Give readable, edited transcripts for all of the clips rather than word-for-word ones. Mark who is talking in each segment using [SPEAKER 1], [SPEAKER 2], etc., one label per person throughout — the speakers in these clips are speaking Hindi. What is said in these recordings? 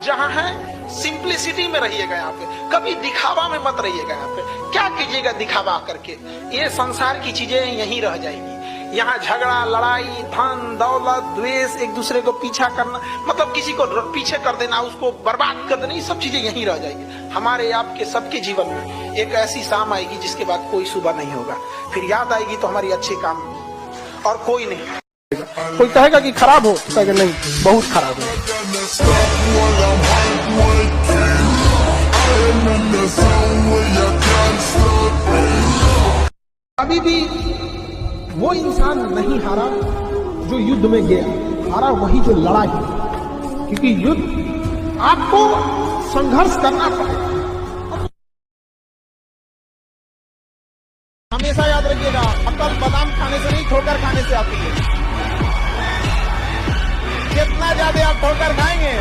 [SPEAKER 1] जहाँ है सिंप्लिसिटी में रहिएगा। यहाँ पे कभी दिखावा में मत रहिएगा। यहाँ पे क्या कीजिएगा दिखावा करके, ये संसार की चीजें यहीं रह जाएगी। यहाँ झगड़ा, लड़ाई, धन दौलत, द्वेष, एक दूसरे को पीछा करना, मतलब किसी को पीछे कर देना, उसको बर्बाद कर देना, ये सब चीजें यहीं रह जाएगी। हमारे आपके सबके जीवन में एक ऐसी शाम आएगी जिसके बाद कोई सुबह नहीं होगा। फिर याद आएगी तो हमारी अच्छे काम और कोई नहीं। कोई कहेगा कि खराब हो, कहेगा नहीं बहुत खराब हो। अभी भी वो इंसान नहीं हारा जो युद्ध में गया, हारा वही जो लड़ा है। क्योंकि युद्ध आपको संघर्ष करना पड़ेगा। हमेशा याद रखिएगा, अकल बादाम खाने से नहीं ठोकर खाने से आती है। जितना ज्यादा आप ठोकर खाएंगे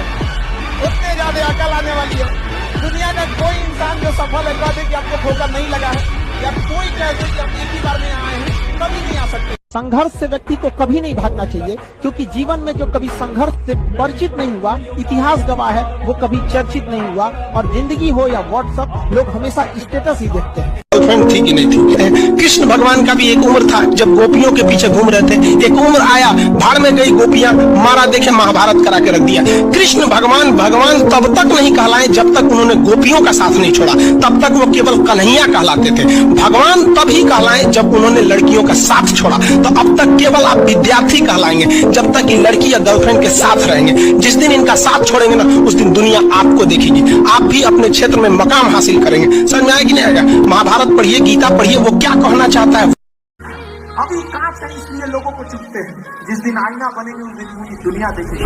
[SPEAKER 1] उतने ज्यादा अकल आने वाली है। दुनिया का कोई इंसान जो सफल है, कह दे कि आपको ठोकर नहीं लगा है, या कोई कह दे कि आप एक ही बार में आए हैं, कभी नहीं आ सकते। संघर्ष से व्यक्ति को कभी नहीं भागना चाहिए, क्योंकि जीवन में जो कभी संघर्ष से परिचित नहीं हुआ, इतिहास गवाह है, वो कभी चर्चित नहीं हुआ। और जिंदगी हो या व्हाट्सएप, लोग हमेशा स्टेटस ही देखते हैं।
[SPEAKER 2] गर्लफ्रेंड थी कि नहीं थी। कृष्ण भगवान का भी एक उम्र था जब गोपियों के पीछे घूम रहे थे। एक उम्र आया, भाड़ में गई गोपियां, मारा देखे महाभारत करा के रख दिया। कृष्ण भगवान तब तक नहीं कहलाए जब तक उन्होंने गोपियों का साथ नहीं छोड़ा, तब तक वो केवल कन्हैया कहलाते थे। भगवान तभी कहलाए जब उन्होंने लड़कियों का साथ छोड़ा। तो अब तक केवल आप विद्यार्थी कहलाएंगे जब तक ये लड़की या गर्लफ्रेंड के साथ रहेंगे। जिस दिन इनका साथ छोड़ेंगे ना, उस दिन दुनिया आपको देखेगी। आप भी अपने क्षेत्र में मकाम हासिल करेंगे। समझ में आएगी नहीं आएगा? महाभारत पढ़िए, गीता पढ़िए, वो क्या कहना चाहता है।
[SPEAKER 1] अभी कांच है इसलिए लोगों को चुपते हैं, जिस दिन आईना बनेंगे उस दिन पूरी दुनिया देखेगी।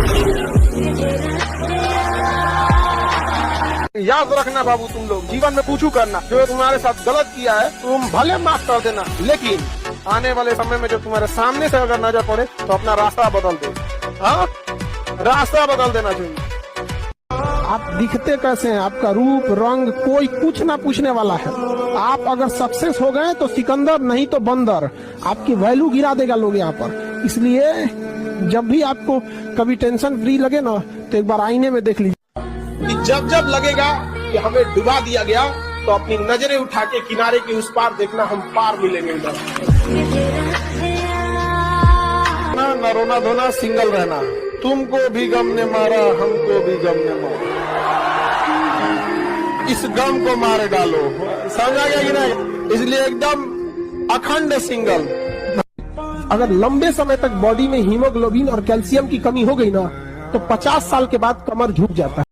[SPEAKER 1] याद रखना बाबू, तुम लोग जीवन में पूछू करना, जो तुम्हारे साथ गलत किया है तुम भले माफ कर देना, लेकिन आने वाले समय में जो तुम्हारे सामने से अगर नजर पड़े तो अपना रास्ता बदल दो। हाँ, रास्ता बदल देना चाहिए। आप दिखते कैसे हैं, आपका रूप रंग कोई कुछ ना पूछने वाला है। आप अगर सक्सेस हो गए तो सिकंदर, नहीं तो बंदर। आपकी वैल्यू गिरा देगा लोग यहाँ पर। इसलिए जब भी आपको कभी टेंशन फ्री लगे ना, तो एक बार आईने में देख लीजिए। जब लगेगा कि हमें डुबा दिया गया, तो अपनी नजरें उठा के किनारे के उस पार देखना, हम पार मिलेंगे उधर। न रोना धोना, सिंगल रहना। तुमको भी गम ने मारा, हमको भी गम ने मारा, इस गम को मारे डालो। समझ आ गया कि नहीं? इसलिए एकदम अखंड सिंगल। अगर लंबे समय तक बॉडी में हीमोग्लोबिन और कैल्शियम की कमी हो गई ना, तो 50 साल के बाद कमर झुक जाता है।